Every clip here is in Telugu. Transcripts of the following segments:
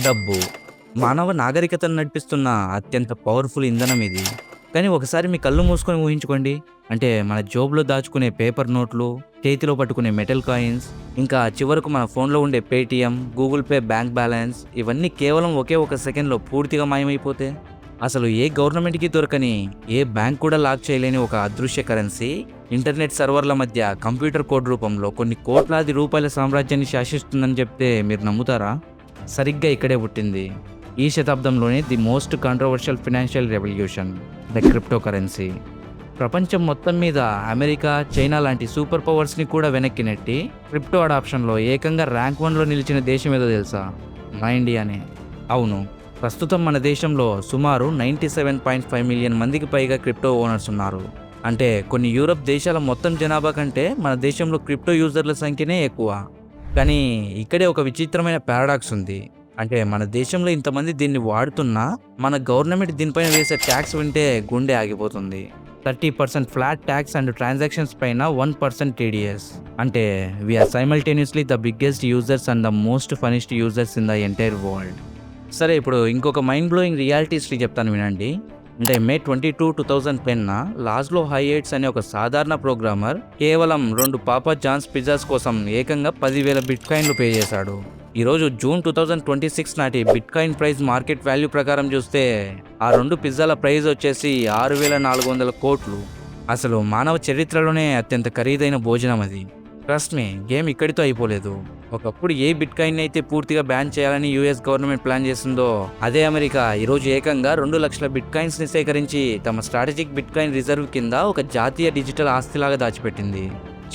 డబ్బు మానవ నాగరికతను నడిపిస్తున్న అత్యంత పవర్ఫుల్ ఇంధనం ఇది. కానీ ఒకసారి మీ కళ్ళు మూసుకొని ఊహించుకోండి. అంటే మన జోబులో దాచుకునే పేపర్ నోట్లు, చేతిలో పట్టుకునే మెటల్ కాయిన్స్, ఇంకా చివరకు మన ఫోన్లో ఉండే Paytm, Google pay, bank balance ఇవన్నీ కేవలం ఒకే ఒక సెకండ్లో పూర్తిగా మాయమైపోతే, అసలు ఏ గవర్నమెంట్కి దొరకని, ఏ బ్యాంక్ కూడా లాక్ చేయలేని ఒక అదృశ్య కరెన్సీ ఇంటర్నెట్ సర్వర్ల మధ్య కంప్యూటర్ కోడ్ రూపంలో కొన్ని కోట్లాది రూపాయల సామ్రాజ్యాన్ని శాసిస్తుందని చెప్తే మీరు నమ్ముతారా? సరిగ్గా ఇక్కడే పుట్టింది ఈ శతాబ్దంలోనే the most controversial financial revolution, the crypto currency. ప్రపంచం మొత్తం మీద అమెరికా, చైనా లాంటి సూపర్ పవర్స్ని కూడా వెనక్కి నెట్టి క్రిప్టో అడాప్షన్లో ఏకంగా ర్యాంక్ 1లో నిలిచిన దేశం ఏదో తెలుసా? మన ఇండియానే. అవును, ప్రస్తుతం మన దేశంలో సుమారు 97.5 మిలియన్ మందికి పైగా క్రిప్టో ఓనర్స్ ఉన్నారు. అంటే కొన్ని యూరప్ దేశాల మొత్తం జనాభా కంటే మన దేశంలో క్రిప్టో యూజర్ల సంఖ్యనే ఎక్కువ. కానీ ఇక్కడే ఒక విచిత్రమైన పారాడాక్స్ ఉంది. అంటే మన దేశంలో ఇంతమంది దీన్ని వాడుతున్నా మన గవర్నమెంట్ దీనిపైన వేసే ట్యాక్స్ వింటే గుండె ఆగిపోతుంది. 30% ఫ్లాట్ ట్యాక్స్ అండ్ ట్రాన్సాక్షన్స్ పైన 1% TDS. అంటే we are simultaneously the biggest users and the most funniest users in the entire world. సరే, ఇప్పుడు ఇంకొక మైండ్ బ్లోయింగ్ రియాలిటీ హిస్టరీ చెప్తాను వినండి. అంటే May 22, 2010 లాస్లో హైయట్స్ అనే ఒక సాధారణ ప్రోగ్రామర్ కేవలం 2 పాపా జాన్స్ పిజ్జాస్ కోసం ఏకంగా 10,000 బిట్కాయిన్లు పే చేశాడు. ఈరోజు జూన్ 2026 నాటి బిట్కాయిన్ ప్రైస్ మార్కెట్ వాల్యూ ప్రకారం చూస్తే ఆ 2 పిజ్జాల ప్రైస్ వచ్చేసి 6,400 కోట్లు. అసలు మానవ చరిత్రలోనే అత్యంత ఖరీదైన భోజనం అది. ట్రస్ట్ మీ, గేమ్ ఇక్కడితో అయిపోలేదు. ఒకప్పుడు ఏ బిట్కాయిన్ అయితే పూర్తిగా బ్యాన్ చేయాలని యుఎస్ గవర్నమెంట్ ప్లాన్ చేసిందో, అదే అమెరికా ఈరోజు ఏకంగా 2 లక్షల బిట్కాయిన్స్ని సేకరించి తమ స్ట్రాటజిక్ బిట్కాయిన్ రిజర్వ్ కింద ఒక జాతీయ డిజిటల్ ఆస్తిలాగా దాచిపెట్టింది.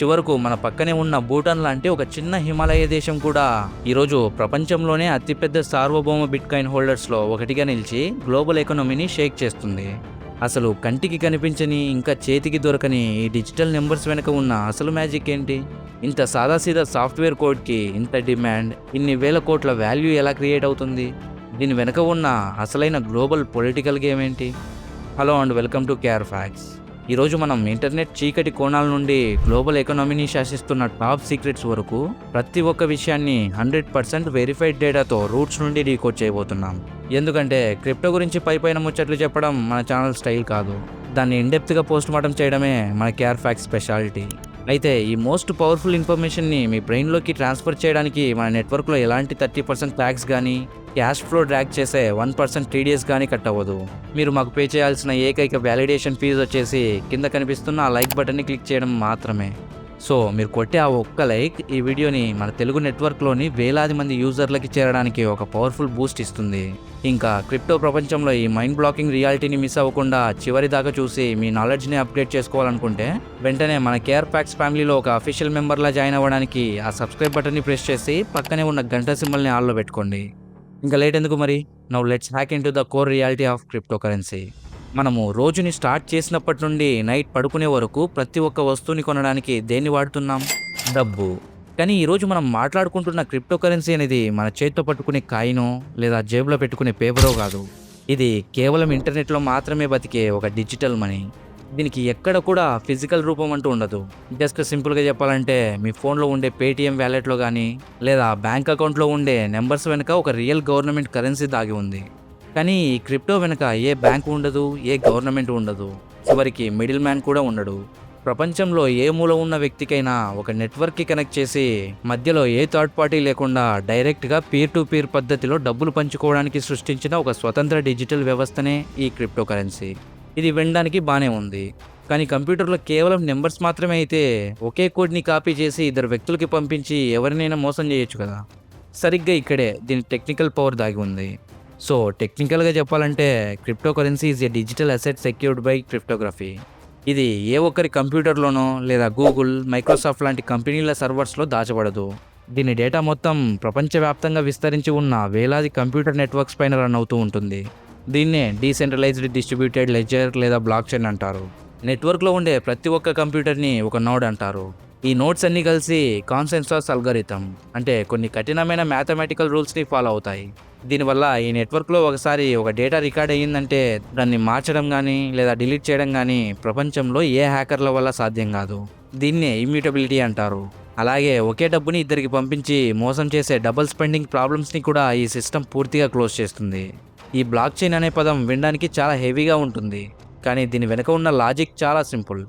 చివరకు మన పక్కనే ఉన్న భూటాన్ లాంటి ఒక చిన్న హిమాలయ దేశం కూడా ఈరోజు ప్రపంచంలోనే అతిపెద్ద సార్వభౌమ బిట్కాయిన్ హోల్డర్స్లో ఒకటిగా నిలిచి గ్లోబల్ ఎకానమీని షేక్ చేస్తుంది. అసలు కంటికి కనిపించని, ఇంకా చేతికి దొరకని ఈ డిజిటల్ నెంబర్స్ వెనుక ఉన్న అసలు మ్యాజిక్ ఏంటి? ఇంత సాదాసీదా సాఫ్ట్వేర్ కోడ్కి ఇంత డిమాండ్, ఇన్ని వేల కోట్ల వాల్యూ ఎలా క్రియేట్ అవుతుంది? దీని వెనుక ఉన్న అసలైన గ్లోబల్ పొలిటికల్ గేమ్ ఏంటి? Hello and welcome to KR facts. ఈరోజు మనం ఇంటర్నెట్ చీకటి కోణాల నుండి గ్లోబల్ ఎకానమీని శాసిస్తున్న టాప్ సీక్రెట్స్ వరకు ప్రతి ఒక్క విషయాన్ని 100% వెరిఫైడ్ డేటాతో రూట్స్ నుండి డీకోడ్ చేయబోతున్నాం. ఎందుకంటే క్రిప్టో గురించి పైపైన ముచ్చట్లు చెప్పడం మన ఛానల్ స్టైల్ కాదు. దాన్ని ఇన్డెప్త్గా పోస్ట్ మార్టం చేయడమే మన కేఆర్ ఫ్యాక్ట్స్ స్పెషాలిటీ. అయితే ఈ మోస్ట్ పవర్ఫుల్ ఇన్ఫర్మేషన్ని మీ బ్రెయిన్లోకి ట్రాన్స్ఫర్ చేయడానికి మన నెట్వర్క్లో ఎలాంటి 30% ట్యాక్స్ కానీ, క్యాష్ ఫ్లో డ్రాక్ చేసే 1% TDS కానీ కట్ అవ్వదు. మీరు మాకు పే చేయాల్సిన ఏకైక వ్యాలిడేషన్ ఫీజు వచ్చేసి కింద కనిపిస్తున్న ఆ లైక్ బటన్ని క్లిక్ చేయడం మాత్రమే. సో మీరు కొట్టే ఆ ఒక్క లైక్ ఈ వీడియోని మన తెలుగు నెట్వర్క్లోని వేలాది మంది యూజర్లకి చేరడానికి ఒక పవర్ఫుల్ బూస్ట్ ఇస్తుంది. ఇంకా క్రిప్టో ప్రపంచంలో ఈ మైండ్ బ్లాకింగ్ రియాలిటీని మిస్ అవ్వకుండా చివరి దాకా చూసి మీ నాలెడ్జ్ని అప్గ్రేడ్ చేసుకోవాలనుకుంటే వెంటనే మన కేఆర్ ఫ్యాక్ట్స్ ఫ్యామిలీలో ఒక అఫీషియల్ మెంబర్లా జాయిన్ అవ్వడానికి ఆ సబ్స్క్రైబ్ బటన్ని ప్రెస్ చేసి పక్కనే ఉన్న గంట సింబల్ని ఆన్లో పెట్టుకోండి. ఇంకా లేట్ ఎందుకు మరి? Now let's hack in to the core reality of crypto currency. మనము రోజుని స్టార్ట్ చేసినప్పటి నుండి నైట్ పడుకునే వరకు ప్రతి ఒక్క వస్తువుని కొనడానికి దేన్ని వాడుతున్నాం? డబ్బు. కానీ ఈరోజు మనం మాట్లాడుకుంటున్న క్రిప్టో కరెన్సీ అనేది మన చేతితో పట్టుకునే కాయినో లేదా జేబులో పెట్టుకునే పేపరో కాదు. ఇది కేవలం ఇంటర్నెట్లో మాత్రమే బతికే ఒక డిజిటల్ మనీ. దీనికి ఎక్కడ కూడా ఫిజికల్ రూపం అంటూ ఉండదు. జస్ట్ సింపుల్గా చెప్పాలంటే మీ ఫోన్లో ఉండే పేటీఎం వ్యాలెట్లో కానీ లేదా బ్యాంక్ అకౌంట్లో ఉండే నెంబర్స్ వెనుక ఒక రియల్ గవర్నమెంట్ కరెన్సీ దాగి ఉంది. కానీ ఈ క్రిప్టో వెనుక ఏ బ్యాంకు ఉండదు, ఏ గవర్నమెంట్ ఉండదు, చివరికి మిడిల్ మ్యాన్ కూడా ఉండడు. ప్రపంచంలో ఏ మూల ఉన్న వ్యక్తికైనా ఒక నెట్వర్క్కి కనెక్ట్ చేసి మధ్యలో ఏ థర్డ్ పార్టీ లేకుండా డైరెక్ట్గా పీర్ టు పీర్ పద్ధతిలో డబ్బులు పంచుకోవడానికి సృష్టించిన ఒక స్వతంత్ర డిజిటల్ వ్యవస్థనే ఈ క్రిప్టో కరెన్సీ. ఇది వినడానికి బాగానే ఉంది, కానీ కంప్యూటర్లో కేవలం నెంబర్స్ మాత్రమే అయితే ఒకే కోడ్ని కాపీ చేసి 2 వ్యక్తులకి పంపించి ఎవరినైనా మోసం చేయొచ్చు కదా. సరిగ్గా ఇక్కడే దీని టెక్నికల్ పవర్ దాగి ఉంది. సో టెక్నికల్గా చెప్పాలంటే crypto currency is a digital asset secured by cryptography. ఇది ఏ ఒక్కరి కంప్యూటర్లోనో లేదా గూగుల్, మైక్రోసాఫ్ట్ లాంటి కంపెనీల సర్వర్స్లో దాచబడదు. దీని డేటా మొత్తం ప్రపంచవ్యాప్తంగా విస్తరించి ఉన్న వేలాది కంప్యూటర్ నెట్వర్క్స్ పైన రన్ అవుతూ ఉంటుంది. దీన్నే డీసెంట్రలైజ్డ్ డిస్ట్రిబ్యూటెడ్ లెడ్జర్ లేదా బ్లాక్ చైన్ అంటారు. నెట్వర్క్లో ఉండే ప్రతి ఒక్క కంప్యూటర్ని ఒక నోడ్ అంటారు. ఈ నోడ్స్ అన్నీ కలిసి కాన్సెన్సస్ అల్గారిథం అంటే కొన్ని కఠినమైన మ్యాథమెటికల్ రూల్స్ని ఫాలో అవుతాయి. దీనివల్ల ఈ నెట్వర్క్లో ఒకసారి ఒక డేటా రికార్డ్ అయ్యిందంటే దాన్ని మార్చడం కానీ లేదా డిలీట్ చేయడం కానీ ప్రపంచంలో ఏ హ్యాకర్ల వల్ల సాధ్యం కాదు. దీన్నే ఇమ్యూటబిలిటీ అంటారు. అలాగే ఒకే డబ్బుని ఇద్దరికి పంపించి మోసం చేసే డబుల్ స్పెండింగ్ ప్రాబ్లమ్స్ని కూడా ఈ సిస్టమ్ పూర్తిగా క్లోజ్ చేస్తుంది. ఈ బ్లాక్ చైన్ అనే పదం వినడానికి చాలా హెవీగా ఉంటుంది, కానీ దీని వెనుక ఉన్న లాజిక్ చాలా సింపుల్.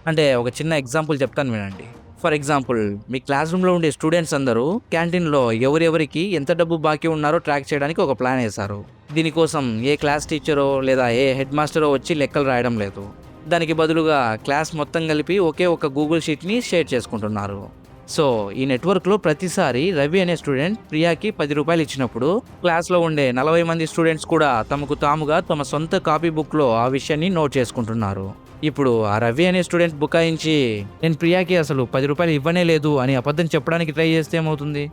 అంటే ఒక చిన్న ఎగ్జాంపుల్ చెప్తాను వినండి. ఫర్ ఎగ్జాంపుల్, మీ క్లాస్ రూమ్లో ఉండే స్టూడెంట్స్ అందరూ క్యాంటీన్లో ఎవరెవరికి ఎంత డబ్బు బాకీ ఉన్నారో ట్రాక్ చేయడానికి ఒక ప్లాన్ వేశారు. దీనికోసం ఏ క్లాస్ టీచరో లేదా ఏ హెడ్ మాస్టరో వచ్చి లెక్కలు రాయడం లేదు. దానికి బదులుగా క్లాస్ మొత్తం కలిపి ఒకే ఒక గూగుల్ షీట్ని షేర్ చేసుకుంటున్నారు. సో ఈ నెట్వర్క్లో ప్రతిసారి రవి అనే స్టూడెంట్ ప్రియాకి 10 రూపాయలు ఇచ్చినప్పుడు క్లాస్లో ఉండే 40 మంది స్టూడెంట్స్ కూడా తమకు తాముగా తమ సొంత కాపీ బుక్లో ఆ విషయాన్ని నోట్ చేసుకుంటున్నారు. ఇప్పుడు ఆ రవి అనే స్టూడెంట్ బుకాయించి నేను ప్రియాకి అసలు 10 రూపాయలు ఇవ్వనే లేదు అని అబద్ధం చెప్పడానికి ట్రై చేస్తే ఏమవుతుంది?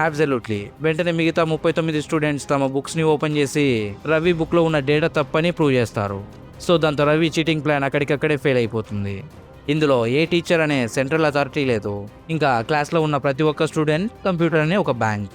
అబ్సల్యూట్లీ. వెంటనే మిగతా 39 స్టూడెంట్స్ తమ బుక్స్ని ఓపెన్ చేసి రవి బుక్లో ఉన్న డేటా తప్పని ప్రూవ్ చేస్తారు. సో దాంతో రవి చీటింగ్ ప్లాన్ అక్కడికక్కడే ఫెయిల్ అయిపోతుంది. ఇందులో ఏ టీచర్ అనే సెంట్రల్ అథారిటీ లేదు. ఇంకా క్లాస్లో ఉన్న ప్రతి ఒక్క స్టూడెంట్ కంప్యూటర్ అనే ఒక బ్యాంక్.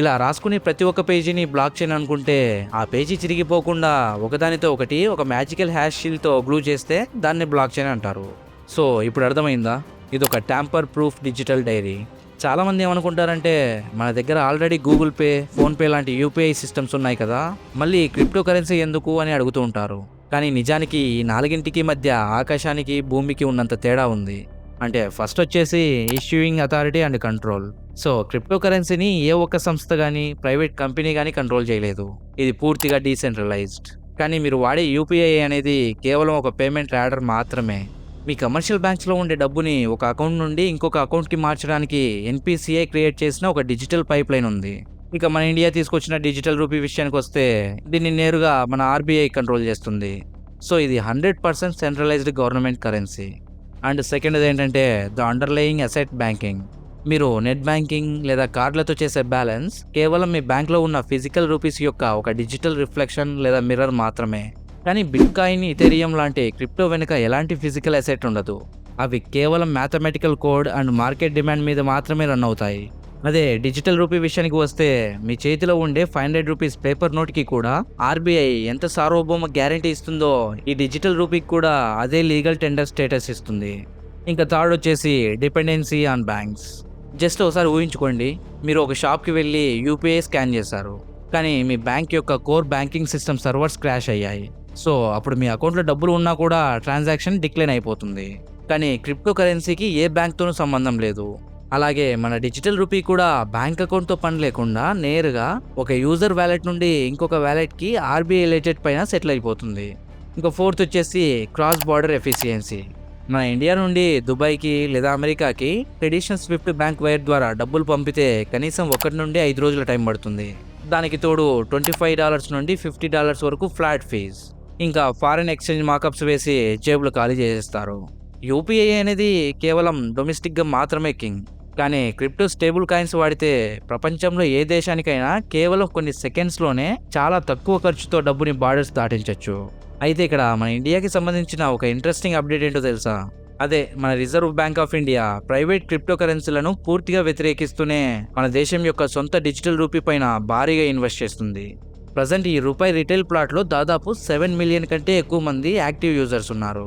ఇలా రాసుకుని ప్రతి ఒక్క పేజీని బ్లాక్ చేయను అనుకుంటే ఆ పేజీ చిరిగిపోకుండా ఒకదానితో ఒకటి ఒక మ్యాజికల్ హ్యాష్ షీల్డ్తో గ్లూ చేస్తే దాన్ని బ్లాక్ చేయని అంటారు. సో ఇప్పుడు అర్థమైందా? ఇది ఒక ట్యాంపర్ ప్రూఫ్ డిజిటల్ డైరీ. చాలామంది ఏమనుకుంటారంటే మన దగ్గర ఆల్రెడీ గూగుల్ పే, ఫోన్పే లాంటి యూపీఐ సిస్టమ్స్ ఉన్నాయి కదా, మళ్ళీ క్రిప్టో కరెన్సీ ఎందుకు అని అడుగుతూ ఉంటారు. కానీ నిజానికి ఈ నాలుగింటికి మధ్య ఆకాశానికి భూమికి ఉన్నంత తేడా ఉంది. అంటే ఫస్ట్ వచ్చేసి issuing authority and control. So crypto కరెన్సీని ఏ ఒక్క సంస్థ కానీ ప్రైవేట్ కంపెనీ కానీ కంట్రోల్ చేయలేదు. ఇది పూర్తిగా డీసెంట్రలైజ్డ్. కానీ మీరు వాడే యూపీఐ అనేది కేవలం ఒక పేమెంట్ ర్యాడర్ మాత్రమే. మీ కమర్షియల్ బ్యాంక్స్లో ఉండే డబ్బుని ఒక అకౌంట్ నుండి ఇంకొక అకౌంట్కి మార్చడానికి ఎన్పిసిఐ క్రియేట్ చేసిన ఒక డిజిటల్ పైప్ లైన్ ఉంది. ఇక మన ఇండియా తీసుకొచ్చిన డిజిటల్ రూపీ విషయానికి వస్తే దీన్ని నేరుగా మన ఆర్బీఐ కంట్రోల్ చేస్తుంది. సో ఇది 100% centralized government currency. And second ఏంటంటే ద అండర్లయింగ్ అసెట్ బ్యాంకింగ్. మీరు నెట్ బ్యాంకింగ్ లేదా కార్డులతో చేసే బ్యాలెన్స్ కేవలం మీ బ్యాంక్లో ఉన్న ఫిజికల్ రూపీస్ యొక్క ఒక డిజిటల్ రిఫ్లెక్షన్ లేదా మిర్రర్ మాత్రమే. కానీ బిట్కాయిన్, ఇథెరియం లాంటి క్రిప్టో వెనుక ఎలాంటి ఫిజికల్ అసెట్ ఉండదు. అవి కేవలం mathematical code and market demand మీద మాత్రమే రన్ అవుతాయి. అదే డిజిటల్ రూపీ విషయానికి వస్తే మీ చేతిలో ఉండే 500 రూపీస్ పేపర్ నోట్కి కూడా ఆర్బీఐ ఎంత సార్వభౌమ గ్యారంటీ ఇస్తుందో ఈ డిజిటల్ రూపీకి కూడా అదే లీగల్ టెండర్ స్టేటస్ ఇస్తుంది. ఇంకా థర్డ్ వచ్చేసి డిపెండెన్సీ ఆన్ బ్యాంక్స్. జస్ట్ ఒకసారి ఊహించుకోండి, మీరు ఒక షాప్కి వెళ్ళి యూపీఐ స్కాన్ చేశారు, కానీ మీ బ్యాంక్ యొక్క core banking system servers crash అయ్యాయి. సో అప్పుడు మీ అకౌంట్లో డబ్బులు ఉన్నా కూడా ట్రాన్సాక్షన్ డిక్లైన్ అయిపోతుంది. కానీ క్రిప్టో కరెన్సీకి ఏ బ్యాంక్తోనూ సంబంధం లేదు. అలాగే మన డిజిటల్ రూపీ కూడా బ్యాంక్ అకౌంట్తో పని లేకుండా నేరుగా ఒక యూజర్ వ్యాలెట్ నుండి ఇంకొక వ్యాలెట్కి ఆర్బీఐ లెజెట్ పైన సెటిల్ అయిపోతుంది. ఇంకా ఫోర్త్ వచ్చేసి క్రాస్ బార్డర్ ఎఫిషియన్సీ. మన ఇండియా నుండి దుబాయ్కి లేదా అమెరికాకి ట్రెడిషనల్ స్విఫ్ట్ బ్యాంక్ వైర్ ద్వారా డబ్బులు పంపితే కనీసం 1 నుండి 5 రోజుల టైం పడుతుంది. దానికి తోడు $25 నుండి $50 వరకు ఫ్లాట్ ఫీజ్. ఇంకా ఫారెన్ ఎక్స్చేంజ్ మార్కప్స్ వేసి జేబులు ఖాళీ చేసేస్తారు. యూపీఐ అనేది కేవలం డొమెస్టిక్గా మాత్రమే కింగ్. కానీ క్రిప్టో స్టేబుల్ కాయిన్స్ వాడితే ప్రపంచంలో ఏ దేశానికైనా కేవలం కొన్ని సెకండ్స్లోనే చాలా తక్కువ ఖర్చుతో డబ్బుని బార్డర్స్ దాటించవచ్చు. అయితే ఇక్కడ మన ఇండియాకి సంబంధించిన ఒక ఇంట్రెస్టింగ్ అప్డేట్ ఏంటో తెలుసా? అదే మన reserve bank of India private crypto కరెన్సీలను పూర్తిగా వ్యతిరేకిస్తూనే మన దేశం యొక్క సొంత డిజిటల్ రూపీ పైన భారీగా ఇన్వెస్ట్ చేస్తుంది. ప్రజెంట్ ఈ రూపాయి రిటైల్ ప్లాట్లో దాదాపు 7 మిలియన్ కంటే ఎక్కువ మంది యాక్టివ్ యూజర్స్ ఉన్నారు.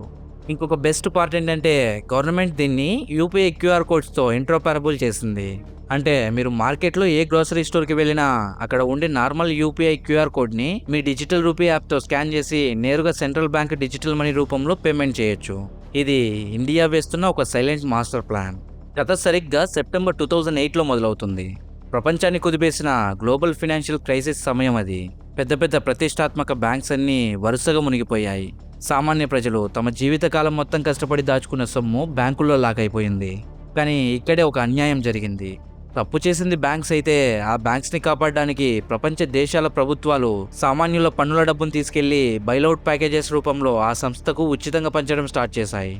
ఇంకొక బెస్ట్ పార్ట్ ఏంటంటే గవర్నమెంట్ దీన్ని యూపీఐ క్యూఆర్ కోడ్స్తో ఇంటర్ఆపరబుల్ చేసింది. అంటే మీరు మార్కెట్లో ఏ గ్రోసరీ స్టోర్కి వెళ్ళినా అక్కడ ఉండే నార్మల్ యూపీఐ క్యూఆర్ కోడ్ని మీ డిజిటల్ రూపీ యాప్తో స్కాన్ చేసి నేరుగా సెంట్రల్ బ్యాంక్ డిజిటల్ మనీ రూపంలో పేమెంట్ చేయొచ్చు. ఇది ఇండియా వేస్తున్న ఒక సైలెంట్ మాస్టర్ ప్లాన్. గత సరిగ్గా సెప్టెంబర్ 2008లో మొదలవుతుంది. ప్రపంచాన్ని కుదిపేసిన గ్లోబల్ ఫైనాన్షియల్ క్రైసిస్ సమయం అది. పెద్ద పెద్ద ప్రతిష్టాత్మక బ్యాంక్స్ అన్నీ వరుసగా మునిగిపోయాయి. సామాన్య ప్రజలు తమ జీవితకాలం మొత్తం కష్టపడి దాచుకున్న సొమ్ము బ్యాంకుల్లో లాక్ అయిపోయింది. కానీ ఇక్కడే ఒక అన్యాయం జరిగింది. తప్పు చేసింది బ్యాంక్స్ అయితే ఆ బ్యాంక్స్ని కాపాడడానికి ప్రపంచ దేశాల ప్రభుత్వాలు సామాన్యుల పన్నుల డబ్బును తీసుకెళ్లి బైలౌట్ ప్యాకేజెస్ రూపంలో ఆ సంస్థకు ఉచితంగా పంచడం స్టార్ట్ చేశాయి.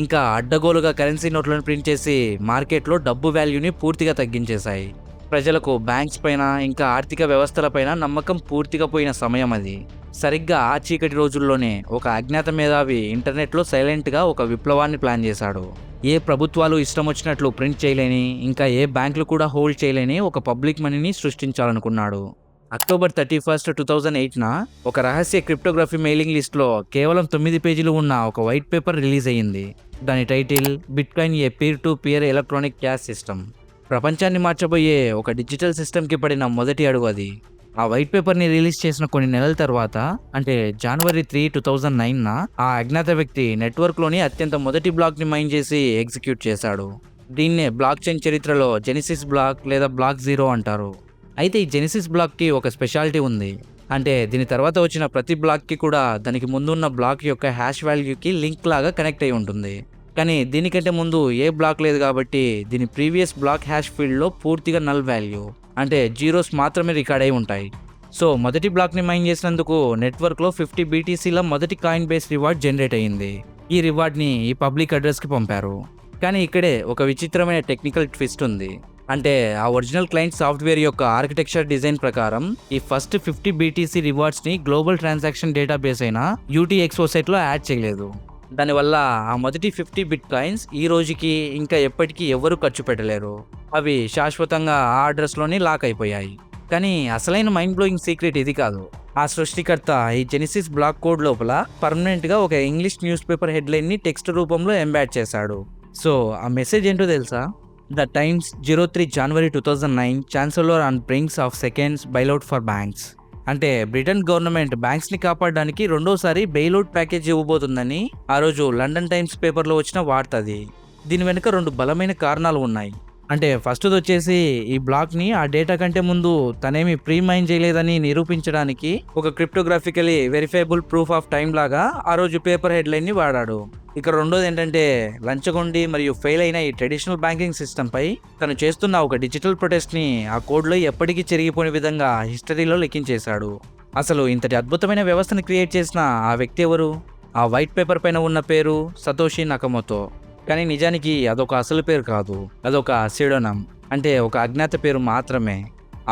ఇంకా అడ్డగోలుగా కరెన్సీ నోట్లను ప్రింట్ చేసి మార్కెట్లో డబ్బు వాల్యూని పూర్తిగా తగ్గించేశాయి. ప్రజలకు బ్యాంక్స్ పైన ఇంకా ఆర్థిక వ్యవస్థలపైన నమ్మకం పూర్తిగా పోయిన సమయం అది. సరిగ్గా ఆ చీకటి రోజుల్లోనే ఒక అజ్ఞాత మేధావి ఇంటర్నెట్లో సైలెంట్గా ఒక విప్లవాన్ని ప్లాన్ చేశాడు. ఏ ప్రభుత్వాలు ఇష్టం వచ్చినట్లు ప్రింట్ చేయలేని, ఇంకా ఏ బ్యాంకులు కూడా హోల్డ్ చేయలేని ఒక పబ్లిక్ మనీని సృష్టించాలనుకున్నాడు. అక్టోబర్ 31, 2008న ఒక రహస్య క్రిప్టోగ్రఫీ మెయిలింగ్ లిస్ట్లో కేవలం 9 పేజీలు ఉన్న ఒక వైట్ పేపర్ రిలీజ్ అయ్యింది. దాని title bitcoin A peer to peer electronic cash system. ప్రపంచాన్ని మార్చబోయే ఒక డిజిటల్ సిస్టమ్కి పడిన మొదటి అడుగు అది. ఆ వైట్ పేపర్ని రిలీజ్ చేసిన కొన్ని నెలల తర్వాత, అంటే జనవరి 3, 2009న ఆ అజ్ఞాత వ్యక్తి నెట్వర్క్లోని అత్యంత మొదటి బ్లాక్ని మైన్ చేసి ఎగ్జిక్యూట్ చేశాడు. దీన్నే బ్లాక్ చైన్ చరిత్రలో జెనిసిస్ బ్లాక్ లేదా బ్లాక్ 0 అంటారు. అయితే ఈ జెనిసిస్ బ్లాక్కి ఒక స్పెషాలిటీ ఉంది. అంటే దీని తర్వాత వచ్చిన ప్రతి బ్లాక్కి కూడా దానికి ముందున్న బ్లాక్ యొక్క హ్యాష్ వాల్యూకి లింక్ లాగా కనెక్ట్ అయి ఉంటుంది. కానీ దీనికంటే ముందు ఏ బ్లాక్ లేదు కాబట్టి దీని ప్రీవియస్ బ్లాక్ హ్యాష్ ఫీల్డ్లో పూర్తిగా నల్ వాల్యూ, అంటే జీరోస్ మాత్రమే రికార్డ్ అయి ఉంటాయి. సో మొదటి బ్లాక్ని మైన్ చేసినందుకు నెట్వర్క్లో 50 BTCల మొదటి కాయిన్ బేస్ రివార్డ్ జనరేట్ అయ్యింది. ఈ రివార్డ్ని ఈ పబ్లిక్ అడ్రస్కి పంపారు. కానీ ఇక్కడే ఒక విచిత్రమైన టెక్నికల్ ట్విస్ట్ ఉంది. అంటే ఆ ఒరిజినల్ క్లయింట్ సాఫ్ట్వేర్ యొక్క ఆర్కిటెక్చర్ డిజైన్ ప్రకారం ఈ ఫస్ట్ 50 BTC రివార్డ్స్ని గ్లోబల్ ట్రాన్సాక్షన్ డేటాబేస్ అయిన UTXO సైట్లో యాడ్ చేయలేదు. దానివల్ల ఆ మొదటి 50 బిట్కాయిన్స్ ఈ రోజుకి ఇంకా ఎప్పటికీ ఎవరూ ఖర్చు పెట్టలేరు. అవి శాశ్వతంగా ఆ అడ్రస్లోనే లాక్ అయిపోయాయి. కానీ అసలైన మైండ్ బ్లోయింగ్ సీక్రెట్ ఇది కాదు. ఆ సృష్టికర్త ఈ జెనిసిస్ బ్లాక్ కోడ్ లోపల పర్మనెంట్గా ఒక ఇంగ్లీష్ న్యూస్ పేపర్ హెడ్లైన్ని టెక్స్ట్ రూపంలో ఎంబాడ్ చేశాడు. సో ఆ మెసేజ్ ఏంటో తెలుసా? The times 03 January 2009 chancellor on brinks of seconds bailout for banks. అంటే బ్రిటన్ గవర్నమెంట్ బ్యాంక్స్ని కాపాడడానికి రెండోసారి బెయిలౌట్ ప్యాకేజ్ ఇవ్వబోతుందని ఆ రోజు లండన్ టైమ్స్ పేపర్లో వచ్చిన వార్త అది. దీని వెనుక 2 బలమైన కారణాలు ఉన్నాయి. అంటే ఫస్ట్ది వచ్చేసి ఈ బ్లాక్ని ఆ డేటా కంటే ముందు తనేమి ప్రీ మైన్ చేయలేదని నిరూపించడానికి ఒక క్రిప్టోగ్రాఫికలీ వెరిఫైబుల్ ప్రూఫ్ ఆఫ్ టైం లాగా ఆ రోజు పేపర్ హెడ్లైన్ని వాడాడు. ఇక రెండోది ఏంటంటే లంచగొండి మరియు ఫెయిల్ అయిన ఈ ట్రెడిషనల్ బ్యాంకింగ్ సిస్టంపై తను చేస్తున్న ఒక డిజిటల్ ప్రొటెస్ట్ని ఆ కోడ్లో ఎప్పటికీ చెరిగిపోయిన విధంగా హిస్టరీలో లెక్కించేశాడు. అసలు ఇంతటి అద్భుతమైన వ్యవస్థను క్రియేట్ చేసిన ఆ వ్యక్తి ఎవరు? ఆ వైట్ పేపర్ పైన ఉన్న పేరు సతోషి నకమోటో. కానీ నిజానికి అదొక అసలు పేరు కాదు, అదొక సిడోనమ్, అంటే ఒక అజ్ఞాత పేరు మాత్రమే.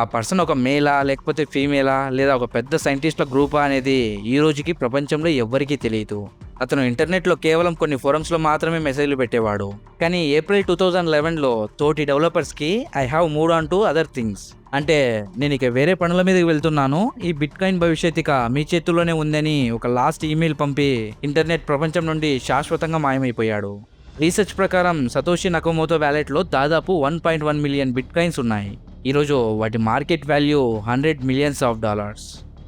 ఆ పర్సన్ ఒక మేలా లేకపోతే ఫీమేలా లేదా ఒక పెద్ద సైంటిస్టుల గ్రూపా అనేది ఈ రోజుకి ప్రపంచంలో ఎవ్వరికీ తెలియదు. అతను ఇంటర్నెట్లో కేవలం కొన్ని ఫోరమ్స్లో మాత్రమే మెసేజ్లు పెట్టేవాడు. కానీ ఏప్రిల్ 2011లో తోటి డెవలపర్స్కి I have moved on to other things, అంటే నేను ఇక వేరే పనుల మీదకి వెళ్తున్నాను, ఈ బిట్కాయిన్ భవిష్యత్ ఇక మీ చేతుల్లోనే ఉందని ఒక లాస్ట్ ఈమెయిల్ పంపి ఇంటర్నెట్ ప్రపంచం నుండి శాశ్వతంగా మాయమైపోయాడు. రీసెర్చ్ ప్రకారం సతోషి నకమోటో వ్యాలెట్లో దాదాపు 1.1 మిలియన్ బిట్కాయిన్స్ ఉన్నాయి. ఈరోజు వాటి మార్కెట్ వాల్యూ $100 మిలియన్స్.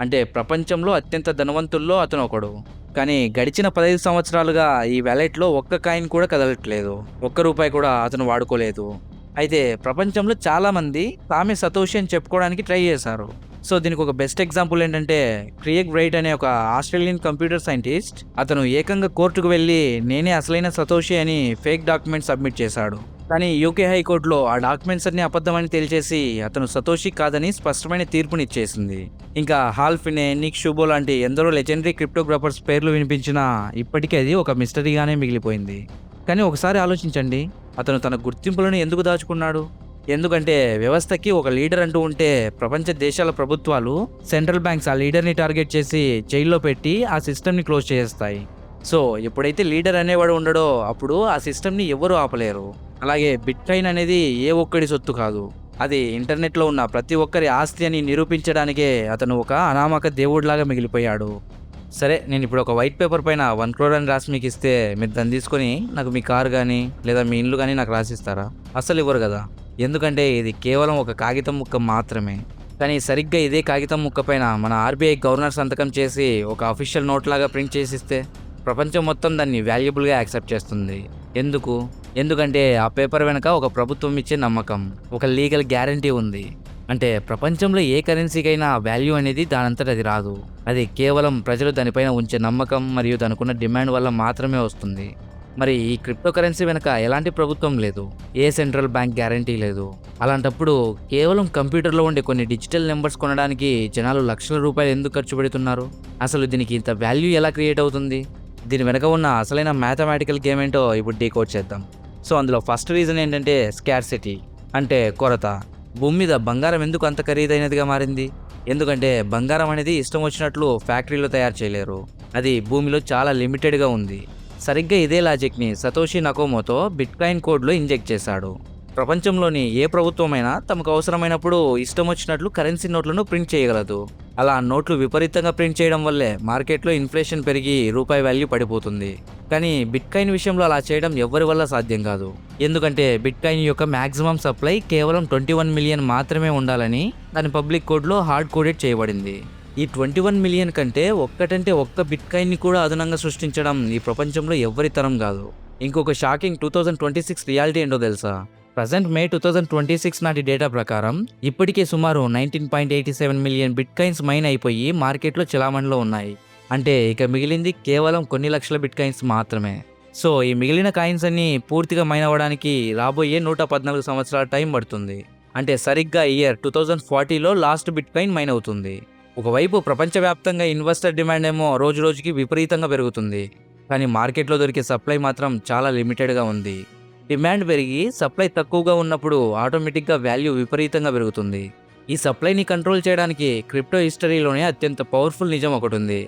అంటే ప్రపంచంలో అత్యంత ధనవంతుల్లో అతను ఒకడు. కానీ గడిచిన 15 సంవత్సరాలుగా ఈ వ్యాలెట్లో ఒక్క కాయిన్ కూడా కదలట్లేదు, ఒక్క రూపాయి కూడా అతను వాడుకోలేదు. అయితే ప్రపంచంలో చాలామంది తామే సతోషి అని చెప్పుకోవడానికి ట్రై చేశారు. సో దీనికి ఒక బెస్ట్ ఎగ్జాంపుల్ ఏంటంటే క్రియేగ్ బ్రైట్ అనే ఒక ఆస్ట్రేలియన్ కంప్యూటర్ సైంటిస్ట్. అతను ఏకంగా కోర్టుకు వెళ్ళి నేనే అసలైన సతోషి అని ఫేక్ డాక్యుమెంట్ సబ్మిట్ చేశాడు. కానీ యూకే హైకోర్టులో ఆ డాక్యుమెంట్స్ అన్ని అబద్ధమని తేల్చేసి అతను సతోషి కాదని స్పష్టమైన తీర్పునిచ్చేసింది. ఇంకా హాల్ ఫినే, నిక్ షుబో లాంటి ఎందరో లెజెండరీ క్రిప్టోగ్రాఫర్స్ పేర్లు వినిపించినా ఇప్పటికీ అది ఒక మిస్టరీగానే మిగిలిపోయింది. కానీ ఒకసారి ఆలోచించండి, అతను తన గుర్తింపులను ఎందుకు దాచుకున్నాడు? ఎందుకంటే వ్యవస్థకి ఒక లీడర్ అంటూ ఉంటే ప్రపంచ దేశాల ప్రభుత్వాలు, సెంట్రల్ బ్యాంక్స్ ఆ లీడర్ని టార్గెట్ చేసి జైల్లో పెట్టి ఆ సిస్టమ్ని క్లోజ్ చేస్తాయి. సో ఎప్పుడైతే లీడర్ అనేవాడు ఉండడో అప్పుడు ఆ సిస్టమ్ని ఎవరు ఆపలేరు. అలాగే బిట్కాయిన్ అనేది ఏ ఒక్కడి సొత్తు కాదు, అది ఇంటర్నెట్లో ఉన్న ప్రతి ఒక్కరి ఆస్తి అని నిరూపించడానికే అతను ఒక అనామక దేవుడిలాగా మిగిలిపోయాడు. సరే, నేను ఇప్పుడు ఒక వైట్ పేపర్ పైన 1 crore అని రాసి మీకు ఇస్తే మీరు దాన్ని తీసుకొని నాకు మీ కారు కానీ లేదా మీ ఇల్లు కానీ నాకు రాసిస్తారా? అస్సలు ఇవ్వరు కదా, ఎందుకంటే ఇది కేవలం ఒక కాగితం ముక్క మాత్రమే. కానీ సరిగ్గా ఇదే కాగితం ముక్క పైన మన RBI గవర్నర్ సంతకం చేసి ఒక అఫీషియల్ నోట్ లాగా ప్రింట్ చేసిస్తే ప్రపంచం మొత్తం దాన్ని వాల్యుబుల్గా యాక్సెప్ట్ చేస్తుంది. ఎందుకంటే ఆ పేపర్ వెనక ఒక ప్రభుత్వం ఇచ్చే నమ్మకం, ఒక లీగల్ గ్యారంటీ ఉంది. అంటే ప్రపంచంలో ఏ కరెన్సీకైనా వాల్యూ అనేది దానంతట అది రాదు, అది కేవలం ప్రజలు దానిపైన ఉంచే నమ్మకం మరియు దానికున్న డిమాండ్ వల్ల మాత్రమే వస్తుంది. మరి ఈ క్రిప్టో కరెన్సీ వెనక ఎలాంటి ప్రభుత్వం లేదు, ఏ సెంట్రల్ బ్యాంక్ గ్యారంటీ లేదు. అలాంటప్పుడు కేవలం కంప్యూటర్లో ఉండే కొన్ని డిజిటల్ నెంబర్స్ కొనడానికి జనాలు లక్షల రూపాయలు ఎందుకు ఖర్చు పెడుతున్నారు? అసలు దీనికి ఇంత వాల్యూ ఎలా క్రియేట్ అవుతుంది? దీని వెనక ఉన్న అసలైన మ్యాథమెటికల్ గేమ్ ఏంటో ఇప్పుడు డీకోడ్ చేద్దాం. సో అందులో ఫస్ట్ రీజన్ ఏంటంటే స్కార్సిటీ, అంటే కొరత. భూమి మీద బంగారం ఎందుకు అంత ఖరీదైనదిగా మారింది? ఎందుకంటే బంగారం అనేది ఇష్టం వచ్చినట్లు ఫ్యాక్టరీలో తయారు చేయలేరు, అది భూమిలో చాలా లిమిటెడ్గా ఉంది. సరిగ్గా ఇదే లాజిక్ని సతోషి నకమోటో బిట్కాయిన్ కోడ్లో ఇంజెక్ట్ చేశాడు. ప్రపంచంలోని ఏ ప్రభుత్వమైనా తమకు అవసరమైనప్పుడు ఇష్టం వచ్చినట్లు కరెన్సీ నోట్లను ప్రింట్ చేయగలదు. అలా నోట్లు విపరీతంగా ప్రింట్ చేయడం వల్లే మార్కెట్లో ఇన్ఫ్లేషన్ పెరిగి రూపాయి వాల్యూ పడిపోతుంది. కానీ బిట్కాయిన్ విషయంలో అలా చేయడం ఎవ్వరి వల్ల సాధ్యం కాదు. ఎందుకంటే బిట్కాయిన్ యొక్క మ్యాక్సిమం సప్లై కేవలం 21 మిలియన్ మాత్రమే ఉండాలని దాని పబ్లిక్ కోడ్లో హార్డ్ కోడెడ్ చేయబడింది. ఈ 21 మిలియన్ కంటే ఒక్క బిట్కాయిన్ని కూడా అదనంగా సృష్టించడం ఈ ప్రపంచంలో ఎవ్వరి తరం కాదు. ఇంకొక షాకింగ్ 2026 రియాలిటీ ఏంటో తెలుసా? ప్రజెంట్ మే 2026 నాటి డేటా ప్రకారం ఇప్పటికే సుమారు 19.87 మిలియన్ బిట్కాయిన్స్ మైన్ అయిపోయి మార్కెట్లో చలామణిలో ఉన్నాయి. అంటే ఇక మిగిలింది కేవలం కొన్ని లక్షల బిట్కాయిన్స్ మాత్రమే. సో ఈ మిగిలిన కాయిన్స్ అన్ని పూర్తిగా మైన్ అవ్వడానికి రాబోయే 114 సంవత్సరాల టైం పడుతుంది. అంటే సరిగ్గా ఇయర్ 2040లో లాస్ట్ బిట్కాయిన్ మైన్ అవుతుంది. ఒకవైపు ప్రపంచవ్యాప్తంగా ఇన్వెస్టర్ డిమాండ్ ఏమో రోజు రోజుకి విపరీతంగా పెరుగుతుంది. కానీ మార్కెట్లో దొరికే సప్లై మాత్రం చాలా లిమిటెడ్గా ఉంది. డిమాండ్ పెరిగి సప్లై తక్కువగా ఉన్నప్పుడు ఆటోమేటిక్గా వాల్యూ విపరీతంగా పెరుగుతుంది. ఈ సప్లైని కంట్రోల్ చేయడానికి క్రిప్టో హిస్టరీలోనే అత్యంత పవర్ఫుల్ నిజం ఒకటి ఉంది.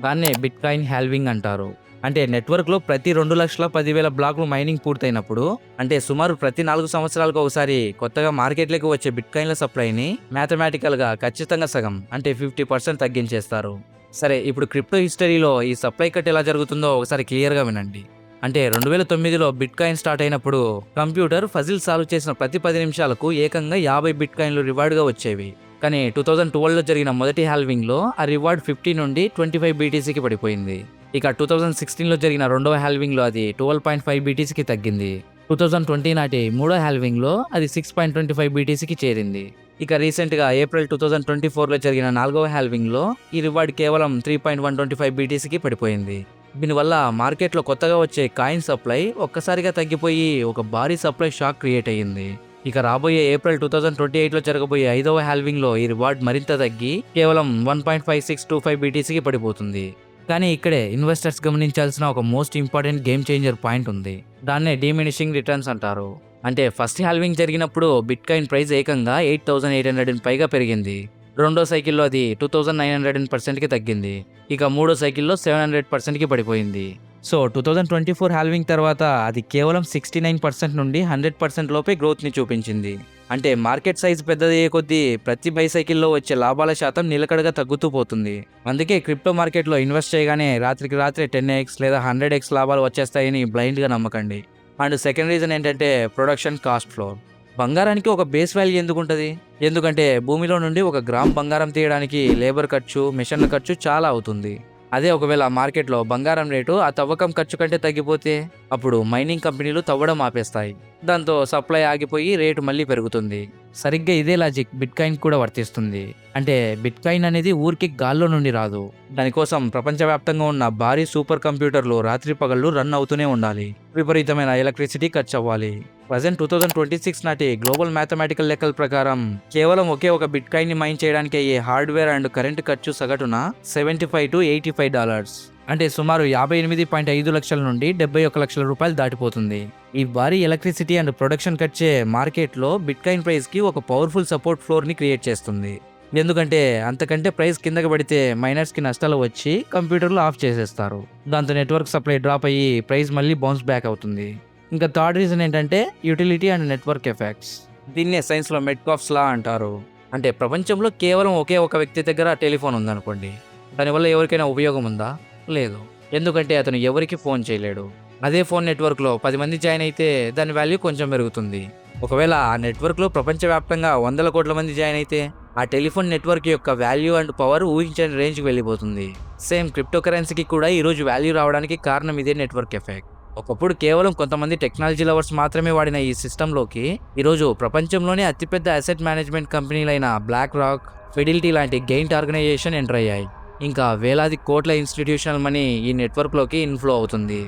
దాన్నే బిట్కాయిన్ హాల్వింగ్ అంటారు. అంటే నెట్వర్క్లో ప్రతి 2,10,000 బ్లాక్లు మైనింగ్ పూర్తయినప్పుడు, అంటే సుమారు ప్రతి 4 సంవత్సరాలకు ఒకసారి కొత్తగా మార్కెట్లోకి వచ్చే బిట్కాయిన్ల సప్లైని మ్యాథమెటికల్గా ఖచ్చితంగా సగం అంటే 50% తగ్గించేస్తారు. సరే, ఇప్పుడు క్రిప్టో హిస్టరీలో ఈ సప్లై కట్ ఎలా జరుగుతుందో ఒకసారి క్లియర్గా వినండి. అంటే 2009లో బిట్కాయిన్ స్టార్ట్ అయినప్పుడు కంప్యూటర్ ఫజిల్ సాల్వ్ చేసిన ప్రతి 10 నిమిషాలకు ఏకంగా 50 బిట్కాయిన్లు రివార్డ్గా వచ్చేవి. కానీ 2012లో జరిగిన మొదటి హాల్వింగ్లో ఆ రివార్డ్ 50 నుండి 25 బీటీసీకి పడిపోయింది. ఇక 2016లో జరిగిన రెండవ హాల్వింగ్లో అది 12.5 బీటీసీకి తగ్గింది. 2020 నాటి మూడో హాల్వింగ్లో అది 6.25 బీటీసీకి చేరింది. ఇక రీసెంట్గా ఏప్రిల్ 2024లో జరిగిన నాలుగవ హాల్వింగ్లో ఈ రివార్డ్ కేవలం 3.125 బీటీసీకి పడిపోయింది. దీనివల్ల మార్కెట్లో కొత్తగా వచ్చే కాయిన్ సప్లై ఒక్కసారిగా తగ్గిపోయి ఒక భారీ సప్లై షాక్ క్రియేట్ అయ్యింది. ఇక రాబోయే ఏప్రిల్ 2028లో జరగబోయే ఐదవ హాల్వింగ్లో ఈ రివార్డ్ మరింత తగ్గి కేవలం 1.5625 బీటీసీకి పడిపోతుంది. కానీ ఇక్కడే ఇన్వెస్టర్స్ గమనించాల్సిన ఒక most important game changer point ఉంది. దాన్నే డిమినిషింగ్ రిటర్న్స్ అంటారు. అంటే ఫస్ట్ హాల్వింగ్ జరిగినప్పుడు బిట్కాయిన్ ప్రైస్ ఏకంగా 8,800 పైగా పెరిగింది. రెండో సైకిల్లో అది 2,900%కి తగ్గింది. ఇక మూడో సైకిల్లో 700%కి పడిపోయింది. సో 2024 హాల్వింగ్ తర్వాత అది కేవలం 69% నుండి 100% లోపే గ్రోత్ని చూపించింది. అంటే మార్కెట్ సైజ్ పెద్దదయ్యే కొద్దీ ప్రతి బై సైకిల్లో వచ్చే లాభాల శాతం నిలకడగా తగ్గుతూ పోతుంది. అందుకే క్రిప్టో మార్కెట్లో ఇన్వెస్ట్ చేయగానే రాత్రికి రాత్రే 10x లేదా 100x లాభాలు వచ్చేస్తాయని బ్లైండ్గా నమ్మకండి. అండ్ సెకండ్ రీజన్ ఏంటంటే ప్రొడక్షన్ కాస్ట్ ఫ్లోర్. బంగారానికి ఒక బేస్ వాల్యూ ఎందుకు ఉంటుంది? ఎందుకంటే భూమిలో నుండి 1 గ్రామ్ బంగారం తీయడానికి లేబర్ ఖర్చు, మిషన్ల ఖర్చు చాలా అవుతుంది. అదే ఒకవేళ మార్కెట్లో బంగారం రేటు ఆ తవ్వకం ఖర్చు కంటే తగ్గిపోతే అప్పుడు మైనింగ్ కంపెనీలు తవ్వడం ఆపేస్తాయి. దాంతో సప్లై ఆగిపోయి రేటు మళ్ళీ పెరుగుతుంది. సరిగ్గా ఇదే లాజిక్ బిట్కాయిన్ కూడా వర్తిస్తుంది. అంటే బిట్కాయిన్ అనేది ఊరికి గాల్లో నుండి రాదు. దానికోసం ప్రపంచవ్యాప్తంగా ఉన్న భారీ సూపర్ కంప్యూటర్లు రాత్రి పగళ్ళు రన్ అవుతూనే ఉండాలి. విపరీతమైన ఎలక్ట్రిసిటీ ఖర్చు అవ్వాలి. ప్రజెంట్ 2026 నాటి గ్లోబల్ మ్యాథమెటికల్ లెక్కల ప్రకారం కేవలం ఒకే ఒక బిట్కాయిన్ ని మైన్ చేయడానికి అయ్యే హార్డ్వేర్ అండ్ కరెంట్ ఖర్చు సగటున $75 to $85. అంటే సుమారు 58.5 లక్షల నుండి 71 లక్షల రూపాయలు దాటిపోతుంది. ఈ భారీ ఎలక్ట్రిసిటీ అండ్ ప్రొడక్షన్ ఖర్చే మార్కెట్లో బిట్కాయిన్ ప్రైస్కి ఒక పవర్ఫుల్ సపోర్ట్ ఫ్లోర్ని క్రియేట్ చేస్తుంది. ఎందుకంటే అంతకంటే ప్రైస్ కిందకి పడితే మైనర్స్కి నష్టాలు వచ్చి కంప్యూటర్లు ఆఫ్ చేసేస్తారు. దాంతో నెట్వర్క్ సప్లై డ్రాప్ అయ్యి ప్రైస్ మళ్ళీ బౌన్స్ బ్యాక్ అవుతుంది. ఇంకా థర్డ్ రీజన్ ఏంటంటే యూటిలిటీ అండ్ నెట్వర్క్ ఎఫెక్ట్స్. దీన్నే సైన్స్లో మెట్కాఫ్స్ లా అంటారు. అంటే ప్రపంచంలో కేవలం ఒకే ఒక వ్యక్తి దగ్గర టెలిఫోన్ ఉందనుకోండి, దానివల్ల ఎవరికైనా ఉపయోగం ఉందా? లేదు. ఎందుకంటే అతను ఎవరికి ఫోన్ చేయలేడు. అదే ఫోన్ నెట్వర్క్లో 10 మంది జాయిన్ అయితే దాని వాల్యూ కొంచెం పెరుగుతుంది. ఒకవేళ ఆ నెట్వర్క్లో ప్రపంచవ్యాప్తంగా 100 కోట్ల మంది జాయిన్ అయితే ఆ టెలిఫోన్ నెట్వర్క్ యొక్క వాల్యూ అండ్ పవర్ ఊహించని రేంజ్కి వెళ్ళిపోతుంది. సేమ్ క్రిప్టో కరెన్సీకి కూడా ఈరోజు వాల్యూ రావడానికి కారణం ఇదే నెట్వర్క్ ఎఫెక్ట్. ఒకప్పుడు కేవలం కొంతమంది టెక్నాలజీ లవర్స్ మాత్రమే వాడిన ఈ సిస్టంలోకి ఈరోజు ప్రపంచంలోనే అతిపెద్ద అసెట్ మేనేజ్మెంట్ కంపెనీలైన బ్లాక్ రాక్, ఫిడిలిటీ లాంటి గెయింట్ ఆర్గనైజేషన్ ఎంటర్ అయ్యాయి. ఇంకా వేలాది కోట్ల ఇన్స్టిట్యూషనల్ మనీ ఈ నెట్వర్క్లోకి ఇన్ఫ్లో అవుతుంది.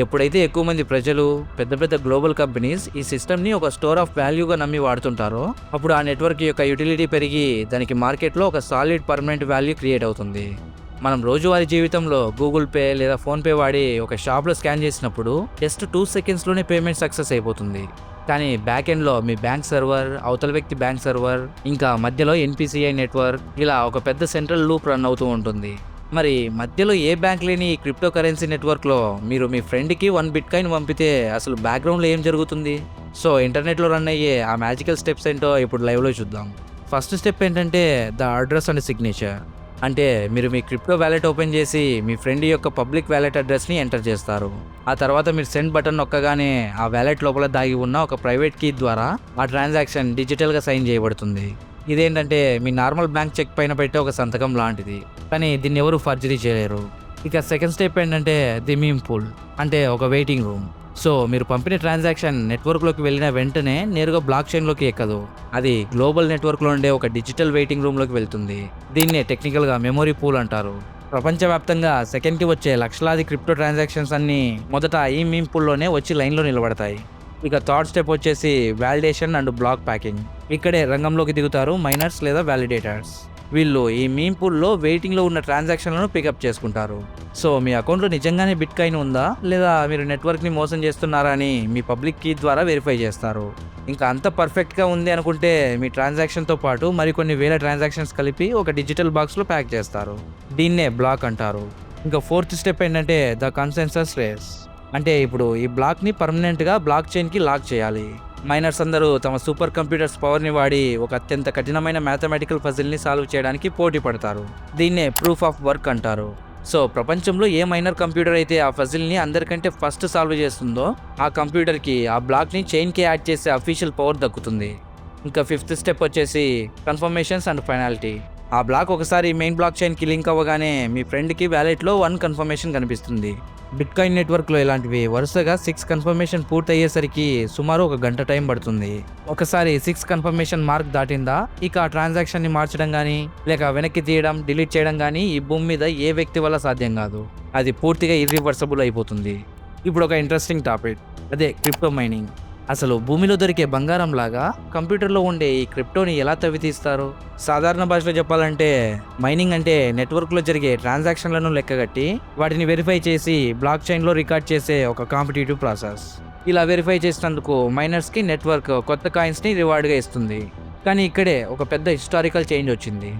ఎప్పుడైతే ఎక్కువ మంది ప్రజలు, పెద్ద పెద్ద గ్లోబల్ కంపెనీస్ ఈ సిస్టమ్ని ఒక స్టోర్ ఆఫ్ వాల్యూగా నమ్మి వాడుతుంటారో అప్పుడు ఆ నెట్వర్క్ యొక్క యూటిలిటీ పెరిగి దానికి మార్కెట్లో ఒక సాలిడ్ పర్మనెంట్ వాల్యూ క్రియేట్ అవుతుంది. మనం రోజువారీ జీవితంలో గూగుల్ పే లేదా ఫోన్పే వాడి ఒక షాప్లో స్కాన్ చేసినప్పుడు జస్ట్ 2 సెకండ్స్లోనే పేమెంట్ సక్సెస్ అయిపోతుంది. కానీ బ్యాక్ ఎండ్లో మీ బ్యాంక్ సర్వర్, అవతల వ్యక్తి బ్యాంక్ సర్వర్, ఇంకా మధ్యలో NPCI నెట్వర్క్, ఇలా ఒక పెద్ద సెంట్రల్ లూప్ రన్ అవుతూ ఉంటుంది. మరి మధ్యలో ఏ బ్యాంక్ లేని ఈ క్రిప్టో కరెన్సీ నెట్వర్క్లో మీరు మీ ఫ్రెండ్కి 1 బిట్కాయిన్ పంపితే అసలు బ్యాక్గ్రౌండ్లో ఏం జరుగుతుంది? సో ఇంటర్నెట్లో రన్ అయ్యే ఆ మ్యాజికల్ స్టెప్స్ ఏంటో ఇప్పుడు లైవ్లో చూద్దాం. ఫస్ట్ స్టెప్ ఏంటంటే ద అడ్రస్ అండ్ సిగ్నేచర్. అంటే మీరు మీ క్రిప్టో వ్యాలెట్ ఓపెన్ చేసి మీ ఫ్రెండ్ యొక్క పబ్లిక్ వ్యాలెట్ అడ్రస్ని ఎంటర్ చేస్తారు. ఆ తర్వాత మీరు సెండ్ బటన్ నొక్కగానే ఆ వ్యాలెట్ లోపల దాగి ఉన్న ఒక ప్రైవేట్ కీ ద్వారా ఆ ట్రాన్సాక్షన్ డిజిటల్గా సైన్ చేయబడుతుంది. ఇదేంటంటే మీ నార్మల్ బ్యాంక్ చెక్ పైన పెట్టే ఒక సంతకం లాంటిది, కానీ దీన్ని ఎవరు ఫర్జరీ చేయలేరు. ఇక సెకండ్ స్టెప్ ఏంటంటే ది మీమ్ పూల్, అంటే ఒక వెయిటింగ్ రూమ్. సో మీరు పంపిన ట్రాన్సాక్షన్ నెట్వర్క్లోకి వెళ్ళిన వెంటనే నేరుగా బ్లాక్ చైన్లోకి ఎక్కదు, అది గ్లోబల్ నెట్వర్క్లో ఉండే ఒక డిజిటల్ వెయిటింగ్ రూమ్లోకి వెళ్తుంది. దీన్నే టెక్నికల్గా మెమొరీ పూల్ అంటారు. ప్రపంచవ్యాప్తంగా సెకండ్కి వచ్చే లక్షలాది క్రిప్టో ట్రాన్సాక్షన్స్ అన్నీ మొదట ఈ మీమ్ పూల్లోనే వచ్చి లైన్లో నిలబడతాయి. ఇక థర్డ్ స్టెప్ వచ్చేసి వాలిడేషన్ అండ్ బ్లాక్ ప్యాకింగ్. ఇక్కడే రంగంలోకి దిగుతారు మైనర్స్ లేదా వ్యాలిడేటర్స్. వీళ్ళు ఈ మీమ్ పూల్లో వెయిటింగ్లో ఉన్న ట్రాన్సాక్షన్లను పికప్ చేసుకుంటారు. సో మీ అకౌంట్లో నిజంగానే బిట్కాయిన్ ఉందా లేదా మీరు నెట్వర్క్ని మోసం చేస్తున్నారా అని మీ పబ్లిక్ కీ ద్వారా వెరిఫై చేస్తారు. ఇంకా అంత పర్ఫెక్ట్గా ఉంది అనుకుంటే మీ ట్రాన్సాక్షన్తో పాటు మరికొన్ని వేల ట్రాన్సాక్షన్స్ కలిపి ఒక డిజిటల్ బాక్స్లో ప్యాక్ చేస్తారు. దీన్నే బ్లాక్ అంటారు. ఇంకా ఫోర్త్ స్టెప్ ఏంటంటే ద కన్సెన్సస్ రేస్. అంటే ఇప్పుడు ఈ బ్లాక్ని పర్మనెంట్గా బ్లాక్ చైన్కి లాక్ చేయాలి. మైనర్స్ అందరూ తమ సూపర్ కంప్యూటర్స్ పవర్ని వాడి ఒక అత్యంత కఠినమైన మ్యాథమెటికల్ పజిల్ని సాల్వ్ చేయడానికి పోటీ పడతారు. దీన్నే ప్రూఫ్ ఆఫ్ వర్క్ అంటారు. సో ప్రపంచంలో ఏ మైనర్ కంప్యూటర్ అయితే ఆ పజిల్ని అందరికంటే ఫస్ట్ సాల్వ్ చేస్తుందో ఆ కంప్యూటర్కి ఆ బ్లాక్ని చైన్కి యాడ్ చేసే అఫీషియల్ పవర్ దక్కుతుంది. ఇంకా ఫిఫ్త్ స్టెప్ వచ్చేసి కన్ఫర్మేషన్స్ అండ్ ఫైనాలిటీ. ఆ బ్లాక్ ఒకసారి మెయిన్ బ్లాక్ చైన్కి లింక్ అవ్వగానే మీ ఫ్రెండ్కి వ్యాలెట్లో 1 కన్ఫర్మేషన్ కనిపిస్తుంది. బిట్కాయిన్ నెట్వర్క్లో ఇలాంటివి వరుసగా 6 కన్ఫర్మేషన్ పూర్తయ్యేసరికి సుమారు 1 గంట టైం పడుతుంది. ఒకసారి 6 కన్ఫర్మేషన్ మార్క్ దాటిందా ఇక ఆ ట్రాన్సాక్షన్ని మార్చడం కానీ లేక వెనక్కి తీయడం డిలీట్ చేయడం కానీ ఈ భూమి మీద ఏ వ్యక్తి వల్ల సాధ్యం కాదు. అది పూర్తిగా ఇర్రివర్సబుల్ అయిపోతుంది. ఇప్పుడు ఒక ఇంట్రెస్టింగ్ టాపిక్, అదే క్రిప్టో మైనింగ్. అసలు భూమిలో దొరికే బంగారం లాగా కంప్యూటర్లో ఉండే ఈ క్రిప్టోని ఎలా తవ్వితీస్తారు? సాధారణ భాషలో చెప్పాలంటే మైనింగ్ అంటే నెట్వర్క్లో జరిగే ట్రాన్సాక్షన్లను లెక్కగట్టి వాటిని వెరిఫై చేసి బ్లాక్ చైన్లో రికార్డ్ చేసే ఒక కాంపిటేటివ్ ప్రాసెస్. ఇలా వెరిఫై చేసినందుకు మైనర్స్కి నెట్వర్క్ కొత్త కాయిన్స్ని రివార్డ్గా ఇస్తుంది. కానీ ఇక్కడే ఒక పెద్ద హిస్టారికల్ చేంజ్ వచ్చింది.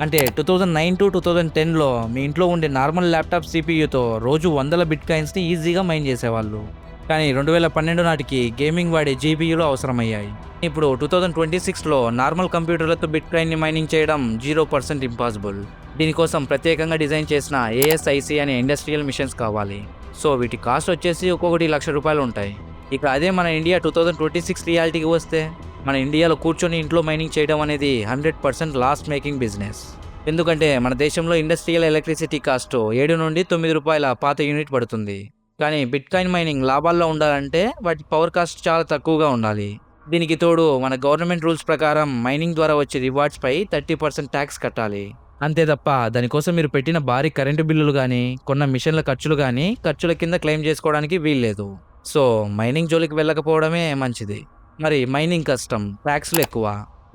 అంటే 2009 to 2010లో మీ ఇంట్లో ఉండే నార్మల్ ల్యాప్టాప్ సిపియూతో రోజు 100 బిట్కాయిన్స్ని ఈజీగా మైన్ చేసేవాళ్ళు. కానీ 2012 నాటికి గేమింగ్ వాడే జీపీయూలు అవసరమయ్యాయి. ఇప్పుడు 2026లో నార్మల్ కంప్యూటర్లతో బిట్కాయిన్ని మైనింగ్ చేయడం 0% ఇంపాసిబుల్. దీనికోసం ప్రత్యేకంగా డిజైన్ చేసిన ఏఎస్ఐసి అనే ఇండస్ట్రియల్ మిషన్స్ కావాలి. సో వీటి కాస్ట్ వచ్చేసి ఒక్కొక్కటి ₹1,00,000 ఉంటాయి. ఇక అదే మన ఇండియా 2026 రియాలిటీకి వస్తే మన ఇండియాలో కూర్చొని ఇంట్లో మైనింగ్ చేయడం అనేది 100% లాస్ మేకింగ్ బిజినెస్. ఎందుకంటే మన దేశంలో ఇండస్ట్రియల్ ఎలక్ట్రిసిటీ కాస్ట్ ₹7 నుండి ₹9 పాత యూనిట్ పడుతుంది. కానీ బిట్కాయిన్ మైనింగ్ లాభాల్లో ఉండాలంటే వాటి పవర్ కాస్ట్ చాలా తక్కువగా ఉండాలి. దీనికి తోడు మన గవర్నమెంట్ రూల్స్ ప్రకారం మైనింగ్ ద్వారా వచ్చే రివార్డ్స్పై 30% ట్యాక్స్ కట్టాలి. అంతే తప్ప దానికోసం మీరు పెట్టిన భారీ కరెంటు బిల్లులు కానీ కొన్న మిషన్ల ఖర్చులు కానీ ఖర్చుల కింద క్లెయిమ్ చేసుకోవడానికి వీల్లేదు. సో మైనింగ్ జోలికి వెళ్ళకపోవడమే మంచిది. మరి మైనింగ్ కష్టం, ట్యాక్స్లు ఎక్కువ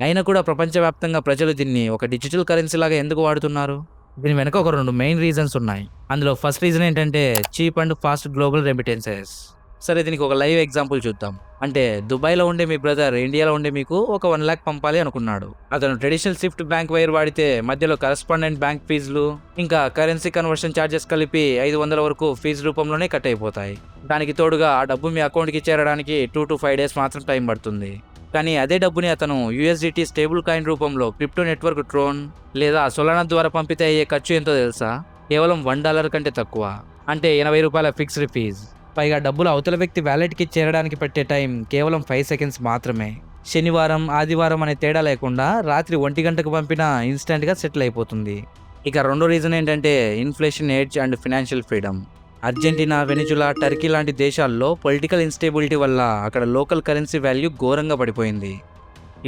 అయినా కూడా ప్రపంచవ్యాప్తంగా ప్రజలు దీన్ని ఒక డిజిటల్ కరెన్సీ లాగా ఎందుకు వాడుతున్నారు? దీని వెనక ఒక 2 మెయిన్ రీజన్స్ ఉన్నాయి. అందులో ఫస్ట్ రీజన్ ఏంటంటే cheap and fast global remittances. సరే దీనికి ఒక లైవ్ ఎగ్జాంపుల్ చూద్దాం. అంటే దుబాయ్లో ఉండే మీ బ్రదర్ ఇండియాలో ఉండే మీకు ఒక 1 lakh పంపాలి అనుకున్నాడు. అతను ట్రెడిషనల్ స్విఫ్ట్ బ్యాంక్ వైర్ వాడితే మధ్యలో కరెస్పాండెంట్ బ్యాంక్ ఫీజులు ఇంకా కరెన్సీ కన్వర్షన్ ఛార్జెస్ కలిపి 500 వరకు ఫీజు రూపంలోనే కట్ అయిపోతాయి. దానికి తోడుగా ఆ డబ్బు మీ అకౌంట్కి చేరడానికి 2 to 5 days మాత్రం టైం పడుతుంది. కానీ అదే డబ్బుని అతను యూఎస్డిటీ స్టేబుల్ కాయిన్ రూపంలో క్రిప్టో నెట్వర్క్ ట్రోన్ లేదా సొలానా ద్వారా పంపితే అయ్యే ఖర్చు ఎంతో తెలుసా? కేవలం $1 కంటే తక్కువ. అంటే ₹80 ఫిక్స్డ్ ఫీజ్. పైగా డబ్బులు అవతల వ్యక్తి వ్యాలెట్కి చేరడానికి పట్టే టైం కేవలం 5 seconds మాత్రమే. శనివారం ఆదివారం అనే తేడా లేకుండా రాత్రి 1 గంటకు పంపినా ఇన్స్టెంట్గా సెటిల్ అయిపోతుంది. ఇక రెండో రీజన్ ఏంటంటే inflation edge and financial freedom. Argentina, Venezuela, Turkey లాంటి దేశాల్లో పొలిటికల్ ఇన్స్టేబిలిటీ వల్ల అక్కడ లోకల్ కరెన్సీ వాల్యూ ఘోరంగా పడిపోయింది.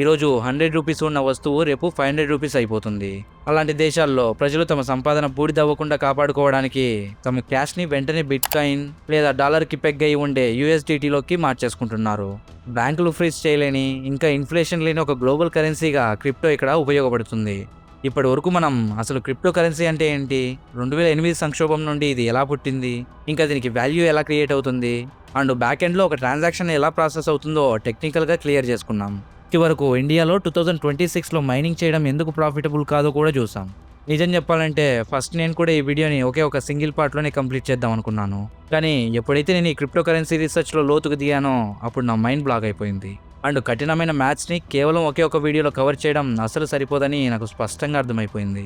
ఈరోజు ₹100 ఉన్న వస్తువు రేపు ₹500 అయిపోతుంది. అలాంటి దేశాల్లో ప్రజలు తమ సంపాదన బూడిదవ్వకుండా కాపాడుకోవడానికి తమ క్యాష్ని వెంటనే బిట్కాయిన్ లేదా డాలర్కి పెగ్ అయి ఉండే యూఎస్డిటీలోకి మార్చేసుకుంటున్నారు. బ్యాంకులు ఫ్రీజ్ చేయలేని ఇంకా ఇన్ఫ్లేషన్ లేని ఒక గ్లోబల్ కరెన్సీగా క్రిప్టో ఇక్కడ ఉపయోగపడుతుంది. ఇప్పటి వరకు మనం అసలు క్రిప్టో కరెన్సీ అంటే ఏంటి, 2008 సంక్షోభం నుండి ఇది ఎలా పుట్టింది, ఇంకా దీనికి వాల్యూ ఎలా క్రియేట్ అవుతుంది అండ్ బ్యాక్ ఎండ్లో ఒక ట్రాన్సాక్షన్ ఎలా ప్రాసెస్ అవుతుందో టెక్నికల్గా క్లియర్ చేసుకున్నాం. చివరకు ఇండియాలో 2026లో మైనింగ్ చేయడం ఎందుకు ప్రాఫిటబుల్ కాదో కూడా చూసాం. నిజం చెప్పాలంటే ఫస్ట్ నేను కూడా ఈ వీడియోని ఒకే ఒక సింగిల్ పార్ట్లోనే కంప్లీట్ చేద్దాం అనుకున్నాను. కానీ ఎప్పుడైతే నేను ఈ క్రిప్టో కరెన్సీ రీసెర్చ్లో లోతుకు దిగానో అప్పుడు నా మైండ్ బ్లాక్ అయిపోయింది. అండ్ కఠినమైన మ్యాథ్స్ని కేవలం ఒకే ఒక వీడియోలో కవర్ చేయడం అసలు సరిపోదని నాకు స్పష్టంగా అర్థమైపోయింది.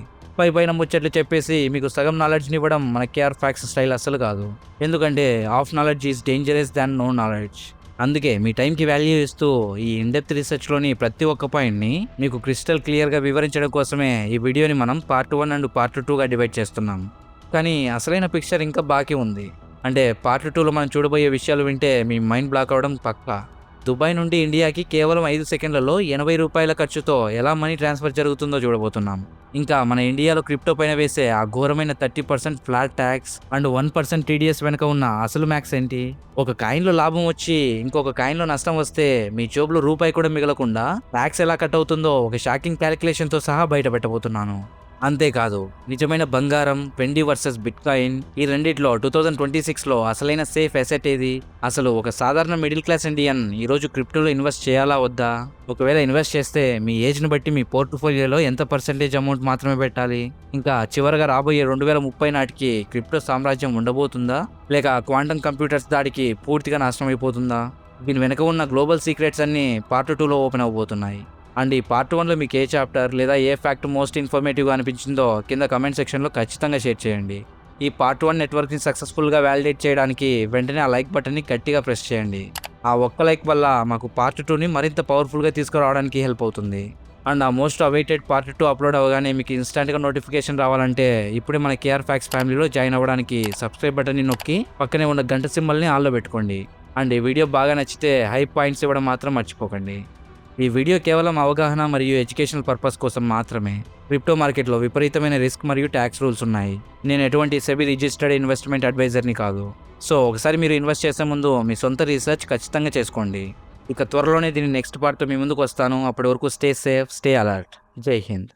పైన ముచ్చట్లు చెప్పేసి మీకు సగం నాలెడ్జ్ని ఇవ్వడం మన కేఆర్ ఫ్యాక్స్ స్టైల్ అసలు కాదు. ఎందుకంటే half knowledge is dangerous than no knowledge. అందుకే మీ టైంకి వాల్యూ ఇస్తూ ఈ ఇన్డెప్త్ రీసెర్చ్లోని ప్రతి ఒక్క పాయింట్ని మీకు క్రిస్టల్ క్లియర్గా వివరించడం కోసమే ఈ వీడియోని మనం పార్ట్ 1 అండ్ పార్ట్ 2గా డివైడ్ చేస్తున్నాం. కానీ అసలైన పిక్చర్ ఇంకా బాకీ ఉంది. అంటే పార్ట్ 2లో మనం చూడబోయే విషయాలు వింటే మీ మైండ్ బ్లాక్ అవ్వడం పక్కా. దుబాయ్ నుండి ఇండియాకి కేవలం 5 సెకండ్లలో 80 రూపాయల ఖర్చుతో ఎలా మనీ ట్రాన్స్ఫర్ జరుగుతుందో చూడబోతున్నాం. ఇంకా మన ఇండియాలో క్రిప్టో పైన వేసే ఆ ఘోరమైన 30% ఫ్లాట్ ట్యాక్స్ అండ్ 1% టీడీఎస్ వెనుక ఉన్న అసలు మ్యాక్స్ ఏంటి? ఒక కాయిన్లో లాభం వచ్చి ఇంకొక కాయిన్లో నష్టం వస్తే మీ జోబులో రూపాయి కూడా మిగలకుండా ట్యాక్స్ ఎలా కట్ అవుతుందో ఒక షాకింగ్ క్యాలిక్యులేషన్తో సహా బయట పెట్టబోతున్నాను. అంతేకాదు నిజమైన బంగారం, వెండి వర్సెస్ బిట్కాయిన్, ఈ రెండిట్లో 2026లో అసలైన సేఫ్ అసెట్ ఏది? అసలు ఒక సాధారణ మిడిల్ క్లాస్ ఇండియన్ ఈరోజు క్రిప్టోలో ఇన్వెస్ట్ చేయాలా వద్దా? ఒకవేళ ఇన్వెస్ట్ చేస్తే మీ ఏజ్ని బట్టి మీ పోర్ట్ఫోలియోలో ఎంత పర్సెంటేజ్ అమౌంట్ మాత్రమే పెట్టాలి? ఇంకా చివరగా రాబోయే 2030 నాటికి క్రిప్టో సామ్రాజ్యం ఉండబోతుందా, లేక క్వాంటమ్ కంప్యూటర్స్ దాడికి పూర్తిగా నాశనం అయిపోతుందా? దీని వెనుక ఉన్న గ్లోబల్ సీక్రెట్స్ అన్నీ పార్ట్ 2లో ఓపెన్ అవబోతున్నాయి. అండ్ ఈ పార్ట్ 1లో మీకు ఏ చాప్టర్ లేదా ఏ ఫ్యాక్ట్ మోస్ట్ ఇన్ఫర్మేటివ్గా అనిపించిందో కింద కమెంట్ సెక్షన్లో ఖచ్చితంగా షేర్ చేయండి. ఈ పార్ట్ 1 నెట్వర్క్ని సక్సెస్ఫుల్గా వ్యాలిడేట్ చేయడానికి వెంటనే ఆ లైక్ బటన్ని గట్టిగా ప్రెస్ చేయండి. ఆ ఒక్క లైక్ వల్ల మాకు పార్ట్ 2ని మరింత పవర్ఫుల్గా తీసుకురావడానికి హెల్ప్ అవుతుంది. అండ్ ఆ మోస్ట్ అవైటెడ్ పార్ట్ 2 అప్లోడ్ అవ్వగానే మీకు ఇన్స్టాంట్గా నోటిఫికేషన్ రావాలంటే ఇప్పుడే మన కేఆర్ ఫ్యాక్స్ ఫ్యామిలీలో జాయిన్ అవ్వడానికి సబ్స్క్రైబ్ బటన్ని నొక్కి పక్కనే ఉన్న గంట సింబల్ని ఆన్లో పెట్టుకోండి. అండ్ ఈ వీడియో బాగా నచ్చితే హై పాయింట్స్ ఇవ్వడం మాత్రం మర్చిపోకండి. ఈ వీడియో కేవలం అవగాహన మరియు ఎడ్యుకేషనల్ పర్పస్ కోసం మాత్రమే. క్రిప్టో మార్కెట్లో విపరీతమైన రిస్క్ మరియు ట్యాక్స్ రూల్స్ ఉన్నాయి. నేను ఎటువంటి సెబీ రిజిస్టర్డ్ ఇన్వెస్ట్మెంట్ అడ్వైజర్ని కాదు. సో ఒకసారి మీరు ఇన్వెస్ట్ చేసే ముందు మీ సొంత రీసెర్చ్ ఖచ్చితంగా చేసుకోండి. ఇక త్వరలోనే దీని నెక్స్ట్ పార్ట్తో మీ ముందుకు వస్తాను. అప్పటి వరకు స్టే సేఫ్, స్టే అలర్ట్. జై హింద్.